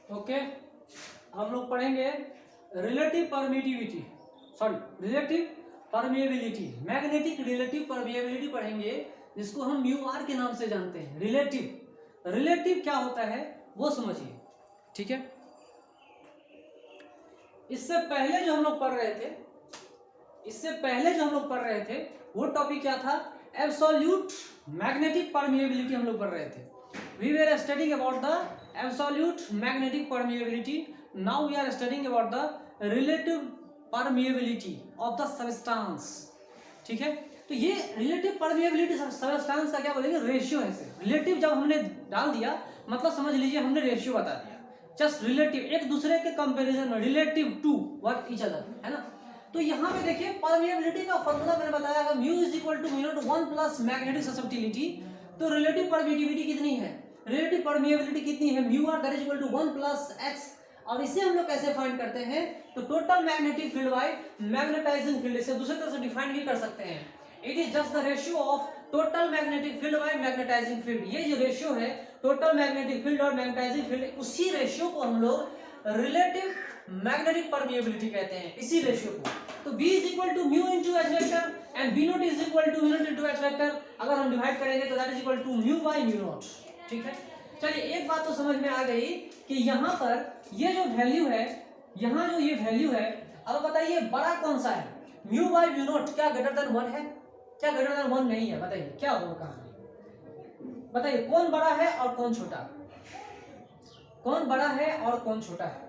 Okay, हम लोग पढ़ेंगे relative permittivity, relative permeability, magnetic relative permeability पढ़ेंगे, जिसको हम म्यू आर के नाम से जानते हैं। रिलेटिव क्या होता है वो समझिए, ठीक है। इससे पहले जो हम लोग पढ़ रहे थे वो टॉपिक क्या था? एब्सोल्यूट मैग्नेटिक परमिएबिलिटी हम लोग पढ़ रहे थे। We were studying about the absolute magnetic permeability, now we are studying about the relative permeability of the substance, ठीक है। तो ये रिलेटिव परमिएबिलिटी सबस्टेंस का क्या बोलेंगे? रेशियो है। रिलेटिव जब हमने डाल दिया मतलब समझ लीजिए हमने रेशियो बता दिया। जस्ट रिलेटिव, एक दूसरे के कंपैरिजन में, relative to what each other, है ना। तो यहाँ पे देखिए परमिएबिलिटी का फॉर्मूला मैंने बताया था, mu is equal to mu naught 1 plus magnetic susceptibility. तो रिलेटिव परमिटिविटी कितनी है? रिलेटिव परमिएबिलिटी कितनी है? Mu r that is equal to 1 plus X. और इसे हम लोग कैसे फाइंड करते हैं? तो total magnetic field by magnetising field, इसे दूसरी तरह से डिफाइन भी कर सकते हैं। It is just the ratio of total magnetic field by magnetising field. ये जो रेशियो है टोटल मैग्नेटिक फील्ड और मैग्नेटाइजिंग फील्ड, उसी रेशियो को हम लोग रिलेटिव मैग्नेटिक परमिएबिलिटी कहते हैं, इसी रेशियो को। तो B is equal to mu into H vector and B naught is equal to mu naught into H vector. अगर हम डिवाइड करेंगे तो that is equal to mu by mu naught, ठीक है। चलिए एक बात तो समझ में आ गई कि यहाँ पर ये जो वैल्यू है, यहाँ जो ये वैल्यू है, अब बताइए बड़ा कौन सा है? म्यू बाय म्यू नॉट क्या ग्रेटर देन 1 है? क्या ग्रेटर देन 1 नहीं है? बताइए क्या होगा कहानी, बताइए कौन बड़ा है और कौन छोटा? कौन बड़ा है और कौन छोटा है?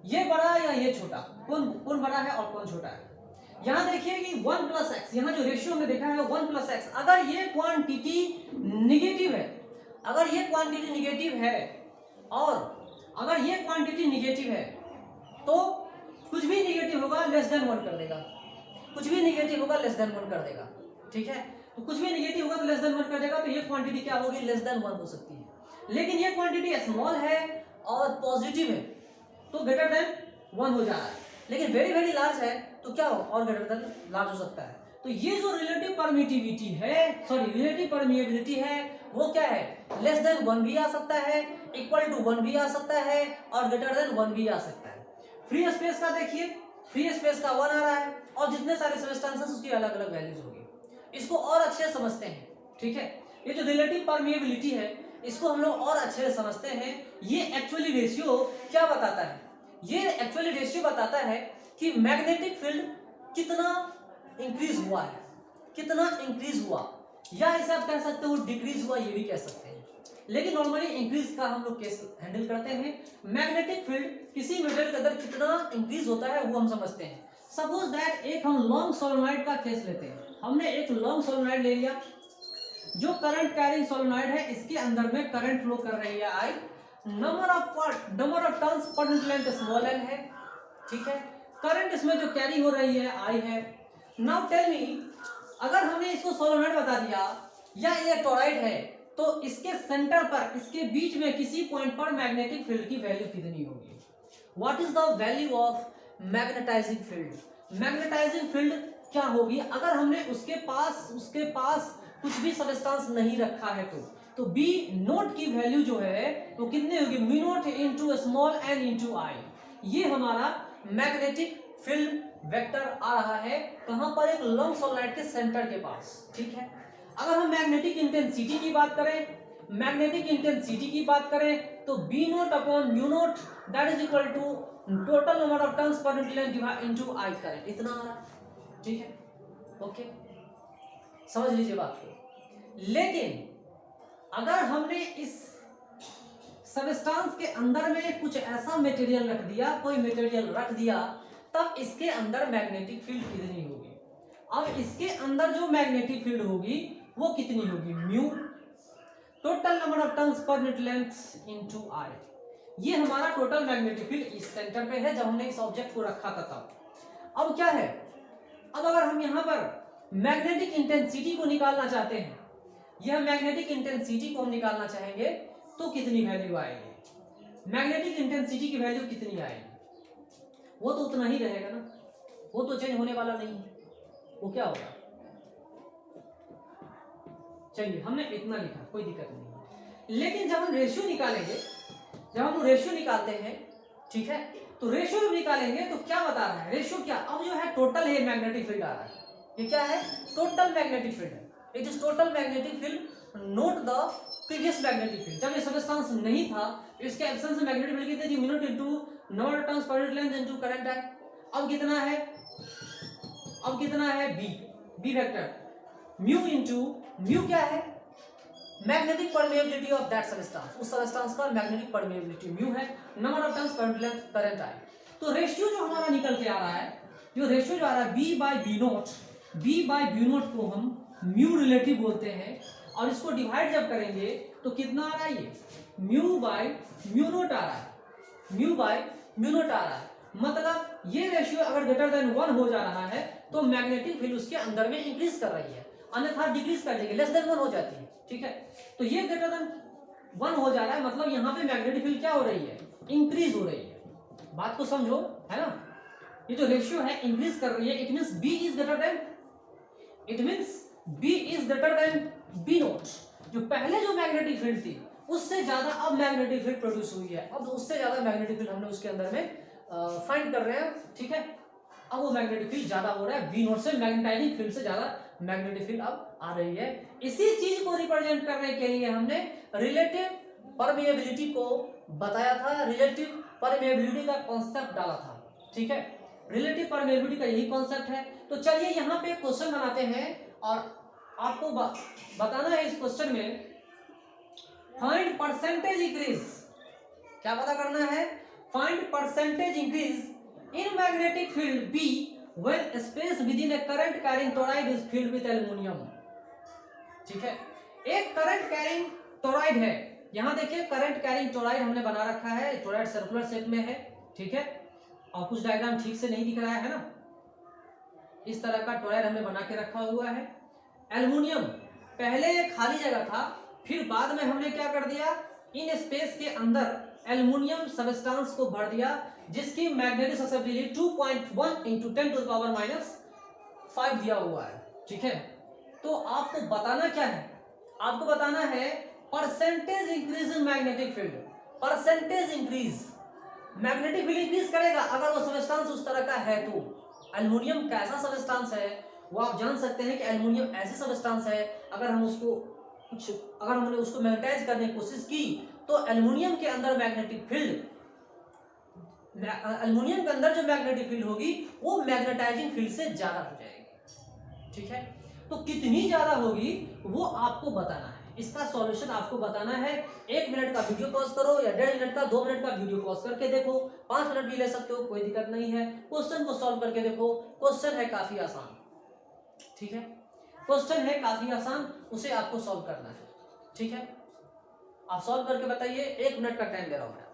ये बड़ा या ये छोटा? कौन बड़ा है और कौन छोटा है? यहाँ देखिए कि 1 प्लस एक्स, यहाँ जो रेशियो में देखा है 1 प्लस एक्स, अगर ये क्वांटिटी निगेटिव है, अगर ये क्वांटिटी निगेटिव है और अगर ये क्वांटिटी निगेटिव है तो कुछ भी निगेटिव होगा लेस देन 1 कर देगा, कुछ भी निगेटिव होगा लेस देन 1 कर देगा, ठीक है। तो कुछ भी निगेटिव होगा तो लेस देन 1 कर देगा, तो ये क्वांटिटी क्या होगी? लेस देन 1 हो सकती है। लेकिन ये क्वांटिटी स्मॉल है और पॉजिटिव है तो ग्रेटर देन 1 हो जा रहा है, लेकिन वेरी वेरी लार्ज है तो क्या हो? और ग्रेटर देन लार्ज हो सकता है। तो ये जो रिलेटिव परमिटिविटी है, रिलेटिव परमिएबिलिटी है, वो क्या है? लेस देन 1 भी आ सकता है, इक्वल टू 1 भी आ सकता है और ग्रेटर देन 1 भी आ सकता है। फ्री स्पेस का देखिए, फ्री स्पेस का 1 आ रहा है और जितने सारे सबस्टेंसेस उसकी अलग अलग वैल्यूज होगी। इसको और अच्छे समझते हैं, ठीक है। ये जो रिलेटिव परमिएबिलिटी है इसको हम लोग और अच्छे से समझते हैं। ये एक्चुअली रेशियो क्या बताता है? ये एक्चुअली रेशियो बताता है कि मैग्नेटिक फील्ड कितना इंक्रीज हुआ है, कितना इंक्रीज हुआ, या इसे आप कह सकते हो डिक्रीज हुआ, ये भी कह सकते हैं। लेकिन नॉर्मली इंक्रीज का हम लोग केस हैंडल करते हैं। मैग्नेटिक फील्ड किसी मेटल के अंदर कितना इंक्रीज होता है वो हम समझते हैं। सपोज दैट एक हम लॉन्ग सोलेनॉइड का केस लेते हैं। हमने एक लॉन्ग सोलेनॉइड ले लिया, जो करंट कैरिंग सोलेनॉइड है, इसके अंदर में करंट फ्लो कर रही है I, number of turns per unit length small N है, ठीक है। करंट इसमें जो कैरी हो रही है आई है। नाउ टेल मी, अगर हमने इसको सोलेनॉइड बता दिया या ये टोरॉइड है तो इसके सेंटर पर, इसके बीच में किसी पॉइंट पर मैग्नेटिक फील्ड की वैल्यू कितनी होगी? What is the value of magnetising field? Magnetising field क्या होगी अगर हमने उसके पास कुछ भी सबस्टेंस नहीं रखा है तो बी नोट की वैल्यू जो है वो कितनी होगी? Mu naught into small n into I. ये हमारा मैग्नेटिक फील्ड वेक्टर आ रहा है कहां पर? एक लॉन्ग सोलेनॉइड के सेंटर के पास, ठीक है। अगर हम मैग्नेटिक इंटेंसिटी की बात करें, तो B naught upon mu naught that is equal to total number of turns per unit length divide into I करें, इतना आ रहा, ठीक है। ओके, समझ लीजिए बात को। लेकिन अगर हमने इस सबस्टेंस के अंदर में कुछ ऐसा मटेरियल रख दिया, कोई मटेरियल रख दिया, तब इसके अंदर मैग्नेटिक फील्ड कितनी होगी? अब इसके अंदर जो मैग्नेटिक फील्ड होगी वो कितनी होगी? Mu total number of turns per unit length into I. ये हमारा टोटल मैग्नेटिक फील्ड इस सेंटर पे है जब हमने इस ऑब्जेक्ट को रखा था तब। अब क्या है? अब अगर हम यहाँ पर मैग्नेटिक इंटेंसिटी को निकालना चाहते हैं, यह मैग्नेटिक इंटेंसिटी को हम निकालना चाहेंगे तो कितनी वैल्यू आएगी? मैग्नेटिक इंटेंसिटी की वैल्यू कितनी आएगी? वो तो उतना ही रहेगा ना, वो तो चेंज होने वाला नहीं है। वो क्या होगा? चलिए हमने इतना लिखा, कोई दिक्कत नहीं। लेकिन जब हम रेशियो जब हम रेशियो निकालते हैं, ठीक है, तो रेशियो जब निकालेंगे तो क्या बता रहा है रेशियो, क्या अब जो है टोटल है मैग्नेटिक फील्ड आ रहा है, ये क्या है टोटल मैग्नेटिक फील्ड है, it is total magnetic field note the previous magnetic field. जब ये सबस्टेंस नहीं था इसके एब्सेंस में मैग्नेटिक फील्ड कितनी थी, mu naught into number of turns per unit length into current है। अब कितना है, अब कितना है B vector, mu into mu क्या है magnetic permeability of that substance, उस सबस्टेंस का मैग्नेटिक परमेबिलिटी म्यू है, number of turns per unit length current है। तो रेशियो जो हमारा निकल के आ रहा है, जो रेशियो जो आ रहा है बी बाय बी नोट को हम म्यू रिलेटिव बोलते हैं, और इसको डिवाइड जब करेंगे तो कितना आ रहा है, ये म्यू बाय म्यू नोट आ रहा है, म्यू बाय म्यू नोट आ रहा है। मतलब ये रेशियो अगर ग्रेटर देन 1 हो जा रहा है तो मैग्नेटिक फील्ड उसके अंदर में इंक्रीज कर रही है, अन्यथा डिक्रीज कर देगी, लेस देन 1 हो जाती है, ठीक है। तो ये ग्रेटर देन 1 हो जा रहा है, मतलब यहाँ पे मैग्नेटिक फील्ड क्या हो रही है, इंक्रीज हो रही है। बात को समझो, है ना, ये जो रेशियो है इंक्रीज कर रही है, it means B is greater than, it means B is greater than B naught. जो पहले जो मैग्नेटिक फील्ड थी उससे ज्यादा अब मैग्नेटिक फील्ड प्रोड्यूस हुई है, अब उससे ज्यादा मैग्नेटिक फील्ड हमने उसके अंदर में फाइंड कर रहे हैं, ठीक है। अब वो मैग्नेटिक फील्ड ज्यादा हो रहा है, बी नोट से मैग्नेटाइजिंग फील्ड से ज्यादा मैग्नेटिक फील्ड अब आ रही है। इसी चीज को रिप्रेजेंट करने के लिए हमने रिलेटिव परमिएबिलिटी को बताया था, रिलेटिव परमिएबिलिटी का कॉन्सेप्ट डाला था, ठीक है। रिलेटिव परमिएबिलिटी का यही कॉन्सेप्ट है। तो चलिए यहाँ पे क्वेश्चन बनाते हैं और आपको बताना है इस क्वेश्चन में फाइंड परसेंटेज इंक्रीज, क्या पता करना है, find percentage increase in magnetic field B when space within a current carrying toroid is filled with aluminium, ठीक है। एक करंट कैरिंग टोरॉइड है, यहां देखिए करंट कैरिंग टोरॉइड हमने बना रखा है, टोरॉइड सर्कुलर शेप में है, ठीक है, और कुछ डायग्राम ठीक से नहीं दिख रहा है ना, इस तरह का टोरॉइड हमने बना के रखा हुआ है। एल्युमिनियम पहले ये खाली जगह था, फिर बाद में हमने क्या कर दिया, इन स्पेस के अंदर एल्युमिनियम सबस्टेंस को भर दिया, जिसकी मैग्नेटिक ससेप्टिबिलिटी 2.1 × 10⁻⁵ दिया हुआ है, ठीक है। तो आपको बताना क्या है, आपको बताना है percentage increase in magnetic field, percentage increase, magnetic field increase करेगा अगर वो सबस्टेंस उस तरह का है। तो एल्युमिनियम कैसा सबस्टेंस है वो आप जान सकते हैं कि एल्युमिनियम ऐसी सबस्टेंस है, अगर हम उसको अगर हमने उसको मैग्नेटाइज करने की कोशिश की तो एल्युमिनियम के अंदर मैग्नेटिक फील्ड, एल्युमिनियम के अंदर जो मैग्नेटिक फील्ड होगी वो मैग्नेटाइजिंग फील्ड से ज्यादा हो जाएगी, ठीक है। तो कितनी ज्यादा होगी वो आपको बताना है, इसका सॉल्यूशन आपको बताना है। 1 मिनट का वीडियो पॉज करो या 1.5 मिनट का, 2 मिनट का वीडियो पॉज करके देखो, 5 मिनट भी ले सकते हो, कोई दिक्कत नहीं है। क्वेश्चन को सॉल्व करके देखो, क्वेश्चन है काफी आसान, ठीक है, क्वेश्चन है काफी आसान, उसे आपको सॉल्व करना है, ठीक है। आप सॉल्व करके बताइए, 1 मिनट का टाइम दे रहा हूं मैं।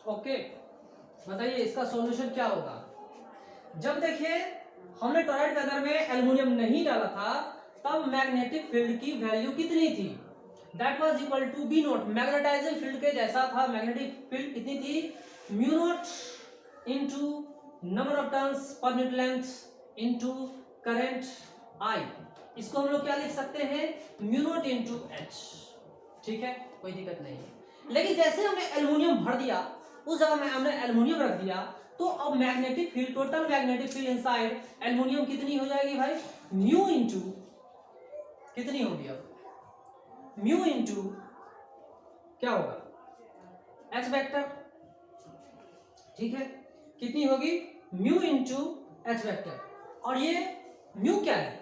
ओके, बताइए इसका सॉल्यूशन क्या होगा। जब देखिए हमने टोरॉइड के अंदर में एल्युमिनियम नहीं डाला था तब मैग्नेटिक फील्ड की वैल्यू कितनी थी, that was equal to B naught, magnetising field के जैसा था। मैग्नेटिक फील्ड कितनी थी, mu naught into number of turns per unit length into current I. इसको हम लोग क्या लिख सकते हैं, म्यू नोट इनटू एच, ठीक है, कोई दिक्कत नहीं है। लेकिन जैसे हमने एल्युमिनियम भर दिया, उस जगह में हमने एल्युमिनियम रख दिया, तो अब magnetic field, total magnetic field inside aluminium कितनी हो जाएगी भाई, म्यू इनटू कितनी होगी, अब म्यू इनटू क्या होगा, एच वेक्टर, ठीक है, कितनी होगी, म्यू इनटू एच वेक्टर। और ये म्यू क्या है,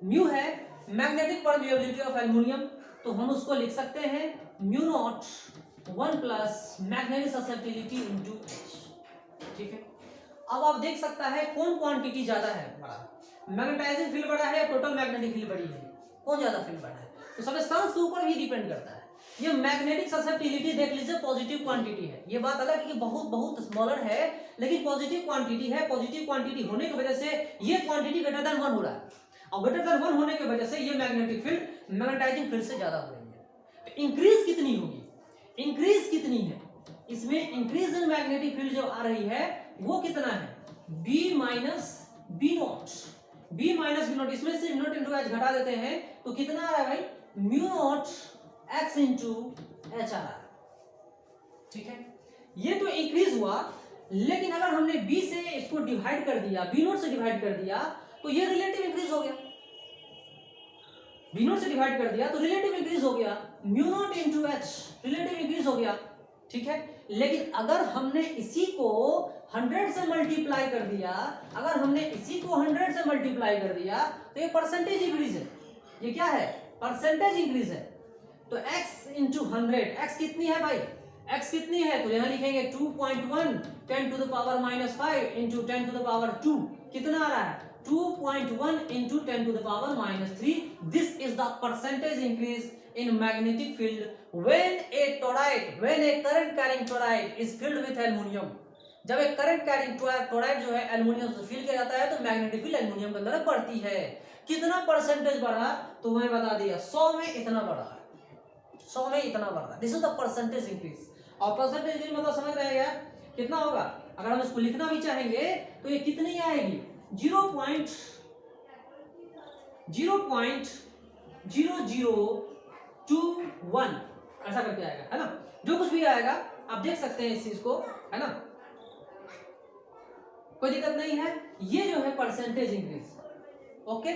म्यू है मैग्नेटिक परमिएबिलिटी ऑफ एल्युमिनियम, तो हम उसको लिख सकते हैं mu naught 1 plus magnetic susceptibility into H, ठीक है। अब आप देख सकता है कौन क्वांटिटी ज्यादा है, बड़ा मैग्नेटाइजिंग फील्ड बड़ा है, टोटल मैग्नेटिक फील्ड बड़ी है, कौन ज्यादा फील्ड बड़ा है, तो सबस्टेंस के ऊपर भी डिपेंड करता है। ये मैग्नेटिक ससेप्टिबिलिटी देख लीजिए पॉजिटिव क्वांटिटी है, ये बात अलग है कि बहुत बहुत स्मॉलर है, लेकिन पॉजिटिव क्वांटिटी है। पॉजिटिव क्वांटिटी होने की वजह से ये क्वांटिटी ग्रेटर देन 1 हो रहा है, और ग्रेटर देन 1 होने की वजह से ये मैग्नेटिक फील्ड मैग्नेटाइजिंग फील्ड से ज्यादा हो रही है। तो इंक्रीज कितनी होगी, इंक्रीज कितनी है इसमें, इंक्रीज इन मैग्नेटिक फील्ड जो आ रही है वो कितना है, B minus B naught B minus mu naught, इसमें से म्यू नॉट इंटू एच घटा देते हैं तो कितना आ रहा है भाई, mu naught x into H आ रहा है। ठीक है, ये तो इंक्रीज हुआ, लेकिन अगर हमने बी से इसको डिवाइड कर दिया, बी नॉट से डिवाइड कर दिया तो ये रिलेटिव इंक्रीज हो गया। बी नॉट से डिवाइड कर दिया तो रिलेटिव इंक्रीज हो गया, mu naught into H relative increase हो गया। ठीक है, लेकिन अगर हमने इसी को 100 से मल्टीप्लाई कर दिया, अगर हमने इसी को 100 से मल्टीप्लाई कर दिया तो ये परसेंटेज इंक्रीज है। ये क्या है, परसेंटेज इंक्रीज है। तो x इंटू 100, x कितनी है भाई, x कितनी है, तो यहां लिखेंगे 2.1 10 to the power minus 5 into 10 to the power 2, कितना आ रहा है 2.1 into 10 to the power minus 3। This is the percentage increase in magnetic field when a current carrying toroid is filled with aluminum। जब एक करंट कैरिंग टोराइड जो है aluminium से fill किया जाता है तो मैग्नेटिक फील्ड एल्युमिनियम के अंदर बढ़ती है। कितना परसेंटेज बढ़ा, तो मैं बता दिया 100 में इतना बढ़ा है, 100 में इतना बढ़ रहा है। This is the percentage increase. और परसेंटेज इंक्रीज मतलब समझ रहे हैं कितना होगा, अगर हम इसको लिखना भी चाहेंगे तो ये कितनी आएगी 0.0021 ऐसा करके आएगा, है ना। जो कुछ भी आएगा आप देख सकते हैं इस चीज को, है ना, कोई दिक्कत नहीं है। ये जो है percentage increase. Okay,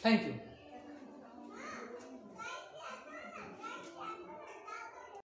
thank you.